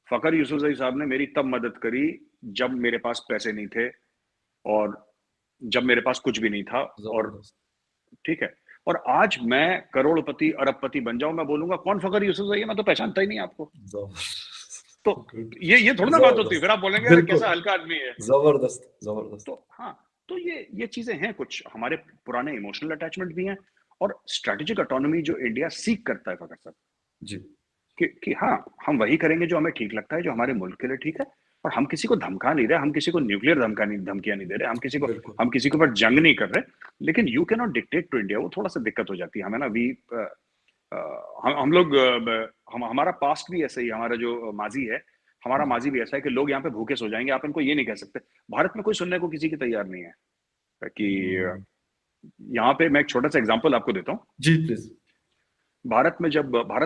फखर यूसुफजई साहब ने मेरी तब मदद करी जब मेरे पास पैसे नहीं थे, और जब मेरे पास कुछ भी नहीं था। और जबरदस्त। ठीक है, और आज मैं करोड़पति अरबपति बन जाऊं, मैं बोलूंगा कौन फखर यूसुफजई है, मैं तो पहचानता ही नहीं आपको। तो गुड। ये थोड़ी ना बात होती है, जबरदस्त, फिर आप बोलेंगे अरे बिल्कुल, कैसा हल्का आदमी है। जबरदस्त जबरदस्त। तो हाँ, तो ये चीजें हैं, कुछ हमारे पुराने इमोशनल अटैचमेंट भी हैं, और स्ट्रेटेजिक ऑटोनॉमी जो इंडिया सीख करता है फखर साहब, जी कि हाँ, हम वही करेंगे जो हमें ठीक लगता है, जो हमारे मुल्क के लिए ठीक है। और हम किसी को धमका नहीं रहे, हम किसी को न्यूक्लियर धमकियां नहीं दे रहे, बिल्कुल। हम किसी के ऊपर जंग नहीं कर रहे। लेकिन you can not dictate to India, वो थोड़ा सा दिक्कत हो जाती है हमें ना। हम लोग हमारा पास्ट भी ऐसा ही, हमारा जो माजी है, हमारा जी माजी भी ऐसा है कि लोग यहाँ पे भूखे सो जाएंगे, आप इनको ये नहीं कह सकते। भारत में कोई सुनने को किसी की तैयार नहीं है कि यहाँ पे, मैं एक छोटा सा एग्जांपल आपको देता हूँ। जी प्लीज। भारत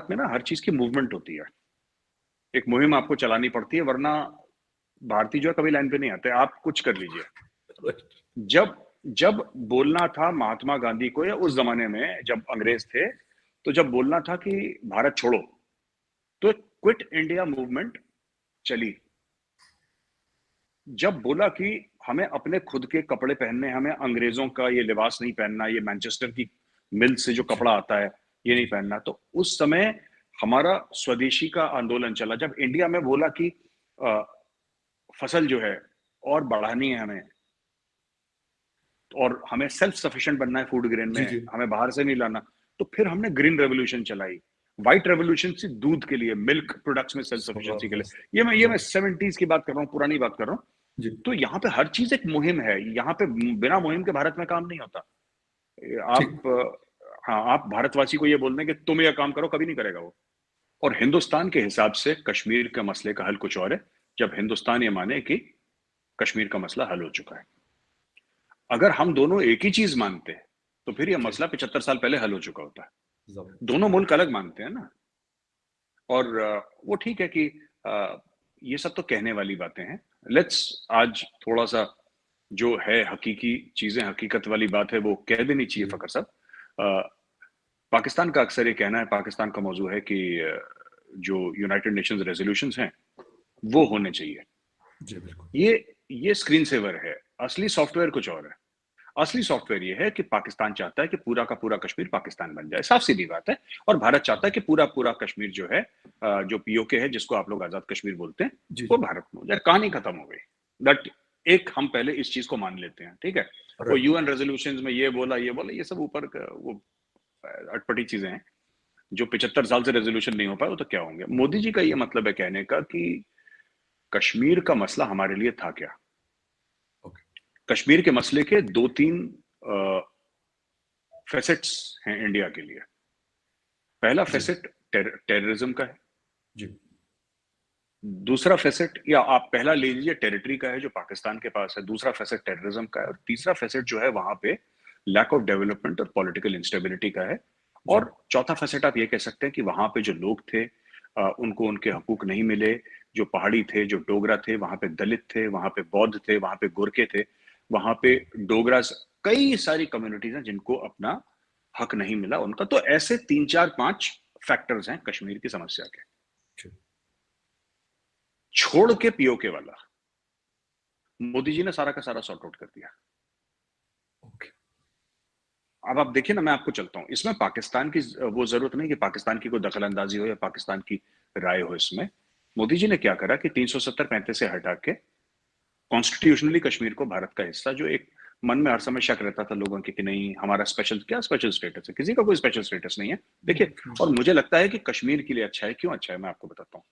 में ना हर चीज की मूवमेंट होती है, एक मुहिम आपको चलानी पड़ती है, वरना भारतीय जो है कभी लाइन पे नहीं आते। आप कुछ कर लीजिए, जब जब बोलना था महात्मा गांधी को, या उस जमाने में जब अंग्रेज थे, तो जब बोलना था कि भारत छोड़ो, तो क्विट इंडिया मूवमेंट चली। जब बोला कि हमें अपने खुद के कपड़े पहनने, हमें अंग्रेजों का ये लिबास नहीं पहनना, ये मैनचेस्टर की मिल से जो जी कपड़ा आता है ये नहीं जी पहनना, तो उस समय हमारा स्वदेशी का आंदोलन चला। जब इंडिया में बोला कि अ, फसल जो है और बढ़ानी है हमें, और हमें सेल्फ सफिशिएंट बनना है फूड ग्रेन जी में, जी हमें बाहर से नहीं लाना, तो फिर हमने ग्रीन रेवोल्यूशन चलाई। व्हाइट रेवोल्यूशन से दूध के लिए, मिल्क प्रोडक्ट्स में सेल्फ सफिशिएंसी के लिए। जबरदस्त ये मैं जबरदस्त। 70s की बात कर रहा हूँ, पुरानी बात कर रहा हूँ। जी तो यहाँ पे हर चीज एक मुहिम है, यहाँ पे बिना मुहिम के भारत में काम नहीं होता। ठीक। आप हाँ, आप भारतवासी को ये बोल दें कि तुम ये काम करो, कभी नहीं करेगा वो। और हिंदुस्तान के हिसाब से कश्मीर के मसले का हल कुछ और है, जब हिंदुस्तान ये माने कि कश्मीर का मसला हल हो चुका है। अगर हम दोनों एक ही चीज मानते तो फिर यह जी मसला 75 साल पहले हल हो चुका होता है। जबरदस्त। दोनों मुल्क अलग मानते हैं ना। और वो ठीक है कि ये सब तो कहने वाली बातें हैं। लेट्स आज थोड़ा सा जो है हकीकी चीजें, हकीकत वाली बात है, वो कह देनी चाहिए जी फकर साहब। अ, पाकिस्तान का अक्सर ये कहना है, पाकिस्तान का मौजू है कि जो यूनाइटेड नेशंस रेजोल्यूशंस हैं वो होने चाहिए। जी बिल्कुल। ये ये स्क्रीन सेवर है, असली सॉफ्टवेयर कुछ और है। असली सॉफ्टवेयर ये है कि पाकिस्तान चाहता है कि पूरा का पूरा कश्मीर पाकिस्तान बन जाए, साफ सीधी बात है। और भारत चाहता है कि पूरा पूरा कश्मीर जो है, जो पीओके है, जिसको आप लोग आजाद कश्मीर बोलते हैं, जी वो जी भारत में हो जाए। कहानी खत्म हो गई। दैट, एक हम पहले इस चीज को मान लेते हैं, ठीक है। वो राइट। यूएन रेजोल्यूशंस में ये बोला, ये बोला, ये सब ऊपर वो अटपटी चीजें हैं। जो 75 साल से रेजोल्यूशन नहीं हो पाए, वो तो क्या होंगे। मोदी जी का ये मतलब है कहने का कि कश्मीर का मसला हमारे लिए था क्या। ओके। कश्मीर के मसले के दो तीन फेसेट्स हैं इंडिया के लिए। पहला जी फेसेट टेररिज्म का है। जी दूसरा फेसेट, या आप पहला ले लीजिए, टेरिटरी का है जो पाकिस्तान के पास है। दूसरा फेसेट टेररिज्म का है, और तीसरा फेसेट जो है वहां पे लैक ऑफ डेवलपमेंट और पॉलिटिकल इंस्टेबिलिटी का है। जी और चौथा फेसेट आप ये कह सकते हैं कि वहां पे जो लोग थे, उनको उनके हकूक नहीं मिले। जो पहाड़ी थे, जो डोगरा थे, वहां पे दलित थे, वहां पे बौद्ध थे, वहां पे गोरखे थे, वहां पे जी डोगरा, कई सारी कम्युनिटीज हैं जिनको अपना हक नहीं मिला उनका। तो ऐसे तीन चार पांच फैक्टर्स हैं कश्मीर की समस्या के। जी। छोड़ के पीओके वाला मोदी जी ने सारा का सारा सॉर्ट आउट कर दिया। ओके। अब आप देखिए ना, मैं आपको चलता हूं इसमें। पाकिस्तान की वो जरूरत नहीं कि पाकिस्तान की कोई दखल अंदाजी हो या पाकिस्तान की राय हो इसमें। मोदी जी ने क्या करा कि 370-35 से हटा के कॉन्स्टिट्यूशनली कश्मीर को भारत का हिस्सा, जो एक मन में हर समय शक रहता था लोगों के कि नहीं हमारा स्पेशल, क्या स्पेशल स्टेटस है, किसी का कोई स्पेशल स्टेटस नहीं है। देखिए, और मुझे लगता है कि कश्मीर के लिए अच्छा है। क्यों अच्छा है, मैं आपको बताता हूँ।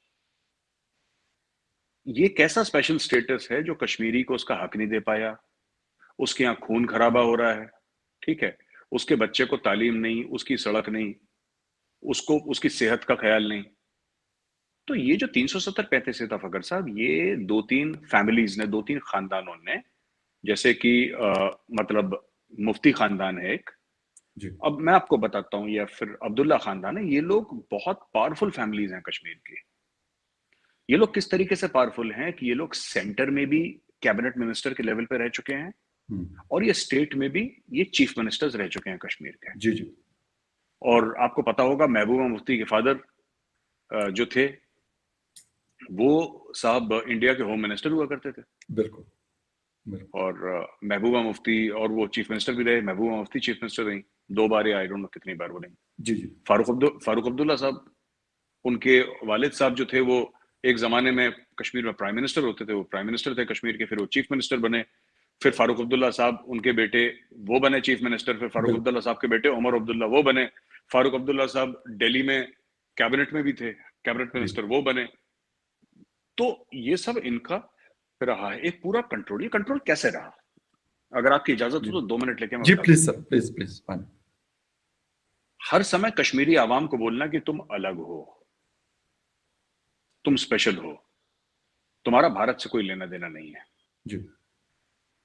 ये कैसा स्पेशल स्टेटस है जो कश्मीरी को उसका हक नहीं दे पाया, उसके यहाँ खून खराबा हो रहा है, ठीक है, उसके बच्चे को तालीम नहीं, उसकी सड़क नहीं, उसको उसकी सेहत का ख्याल नहीं। तो ये जो 370-35 था फकर साहब, ये दो तीन फैमिलीज ने, दो तीन खानदानों ने, जैसे कि मतलब मुफ्ती खानदान है एक, जी अब मैं आपको बताता हूँ, या फिर अब्दुल्ला खानदान है, ये लोग बहुत पावरफुल फैमिलीज हैं कश्मीर की। ये लोग किस तरीके से पावरफुल हैं कि ये लोग सेंटर में भी कैबिनेट मिनिस्टर के लेवल पे रह चुके हैं, और ये स्टेट में भी ये चीफ मिनिस्टर्स रह चुके हैं कश्मीर के। जी जी और आपको पता होगा महबूबा मुफ्ती के फादर जो थे, वो साहब इंडिया के होम मिनिस्टर हुआ करते थे। बिल्कुल बिल्कुल। और महबूबा मुफ्ती, और वो चीफ मिनिस्टर भी रहे, महबूबा मुफ्ती चीफ मिनिस्टर रही 2 बार, या आई डोंट नो कितनी बार वो रही। जी जी। फारूक अब्दुल्ला साहब, उनके वालिद साहब जो थे वो एक जमाने में कश्मीर में प्राइम मिनिस्टर होते थे, वो प्राइम मिनिस्टर थे कश्मीर के, फिर वो चीफ मिनिस्टर बने। फिर फारूक अब्दुल्ला साहब, उनके बेटे वो बने चीफ मिनिस्टर। फिर फारूक बिल्कुल अब्दुल्ला साहब के बेटे उमर अब्दुल्ला वो बने। फारूक अब्दुल्ला साहब दिल्ली में कैबिनेट में भी थे, कैबिनेट जी मिनिस्टर वो बने। तो ये सब इनका रहा है एक पूरा कंट्रोल। ये कंट्रोल कैसे रहा? अगर आपकी इजाजत जी हो तो 2 मिनट लेके मैं जी। बता दूं। Please sir, please please. हर समय कश्मीरी आवाम को बोलना कि तुम अलग हो, तुम स्पेशल हो, तुम्हारा भारत से कोई लेना देना नहीं है। जी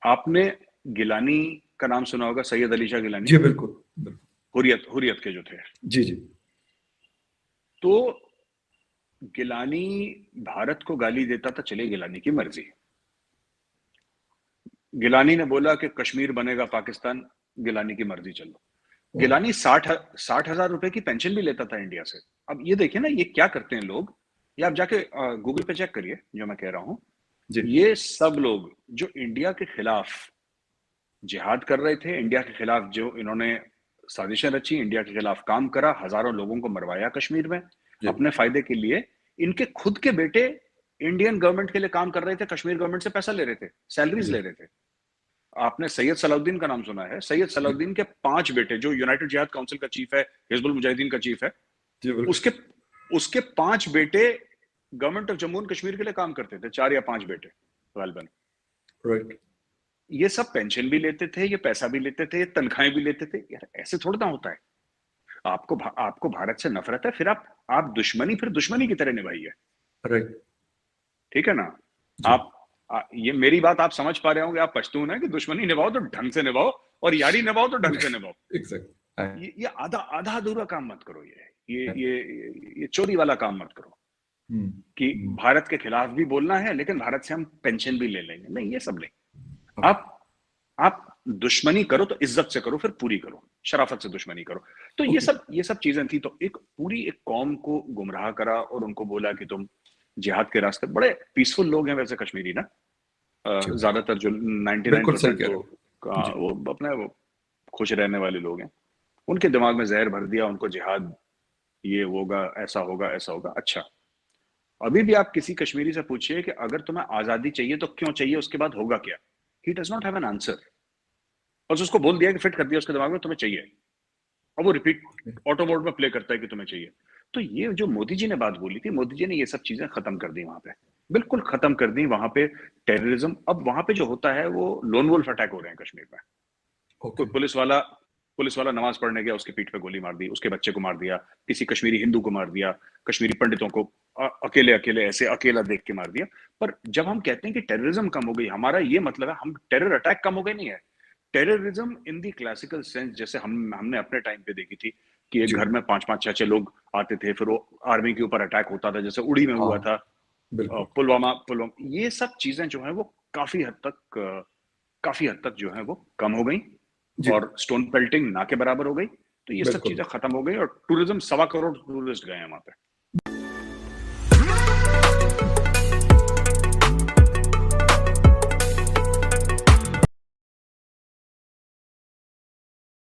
आपने गिलानी का नाम सुना होगा, सैयद अली शाह गिलानी, जी। बिल्कुल बिल्कुल। हुर्रियत के जो थे। जी जी। तो गिलानी भारत को गाली देता था, चले गिलानी की मर्जी। गिलानी ने बोला कि कश्मीर बनेगा पाकिस्तान, गिलानी की मर्जी, चलो। ओह, गिलानी 60,000 रुपए की पेंशन भी लेता था इंडिया से। अब ये देखिए ना, ये क्या करते हैं लोग। ये आप जाके गूगल पे चेक करिए जो मैं कह रहा हूं। जी ये सब लोग जो इंडिया के खिलाफ जिहाद कर रहे थे, इंडिया के खिलाफ जो इन्होंने साजिशें रची, इंडिया के खिलाफ काम करा, हजारों लोगों को मरवाया कश्मीर में जी अपने फायदे के लिए। इनके खुद के बेटे इंडियन गवर्नमेंट के लिए काम कर रहे थे, कश्मीर गवर्नमेंट से पैसा ले रहे थे, सैलरीज जी ले रहे थे। आपने सैयद सलाउद्दीन का नाम सुना है? सैयद जी सलाउद्दीन के 5 बेटे, जो यूनाइटेड जिहाद काउंसिल का चीफ है, हिजबुल मुजाहिदीन का चीफ है, जी। बिल्कुल उसके उसके 5 बेटे government of Jammu and Kashmir के लिए काम करते थे, 4 या 5 बेटे गालिबन। राइट। ये सब पेंशन भी लेते थे, ये पैसा भी लेते थे, ये तनख्वाहें भी लेते थे। यार ऐसे थोड़ा ना होता है। आपको भारत से नफरत है, फिर आप फिर दुश्मनी की तरह निभाइए। राइट। ठीक है ना? जी ये मेरी बात आप समझ पा रहे होंगे, आप पश्तून है, कि दुश्मनी निभाओ तो ढंग से निभाओ, और यारी निभाओ तो ढंग से निभाओ। एग्जैक्ट। ये आधा आधा अधूरा काम मत करो। ये चोरी वाला काम मत करो कि भारत के खिलाफ भी बोलना है लेकिन भारत से हम पेंशन भी ले लेंगे। नहीं, ये सब नहीं। आप दुश्मनी करो तो इज्जत से करो, फिर पूरी करो, शराफत से दुश्मनी करो। तो ये सब चीजें थी। तो एक कौम को गुमराह करा और उनको बोला कि तुम जिहाद के रास्ते। बड़े पीसफुल लोग हैं वैसे कश्मीरी ना, ज्यादातर जो 99% सही तो कह रहे वो अपने वो खुश रहने वाले लोग हैं। उनके दिमाग में जहर भर दिया, उनको जिहाद ये होगा, ऐसा होगा, ऐसा होगा। अच्छा, अभी भी आप किसी कश्मीरी से पूछिए कि अगर तुम्हें आजादी चाहिए तो क्यों चाहिए, उसके बाद होगा क्या, he does not have an answer. बस उसको बोल दिया कि फिट कर दिया उसके दिमाग में तुम्हें चाहिए, और वो रिपीट ऑटो मोड में प्ले करता है कि तुम्हें चाहिए। तो ये जो मोदी जी ने बात बोली थी, मोदी जी ने ये सब चीजें खत्म कर दी वहां पे, बिल्कुल खत्म कर दी वहां पे। टेररिज्म अब वहां पे जो होता है वो लोन वुल्फ अटैक हो रहे हैं कश्मीर में। कोई पुलिस वाला नमाज पढ़ने गया, उसके पीठ पे गोली मार दी, उसके बच्चे को मार दिया, किसी कश्मीरी हिंदू को मार दिया, कश्मीरी पंडितों को अकेले अकेले ऐसे अकेला देख के मार दिया। पर जब हम कहते हैं कि टेररिज्म कम हो गई, हमारा ये मतलब है हम टेरर अटैक कम हो गए नहीं है। Terrorism in the classical sense, जैसे हमने अपने टाइम पे देखी थी कि एक जी। घर में 5-5 6-6 लोग आते थे, फिर वो आर्मी के ऊपर अटैक होता था, जैसे उड़ी में हाँ हुआ था, बिल्कुल। पुलवामा। ये सब चीजें जो है वो काफी हद तक जो है वो कम हो गई, जी और स्टोन पेल्टिंग ना के बराबर हो गई। तो ये सब बिल्कुल। चीजें खत्म हो गई, और टूरिज्म 1.25 करोड़ टूरिस्ट गए हैं वहां पे।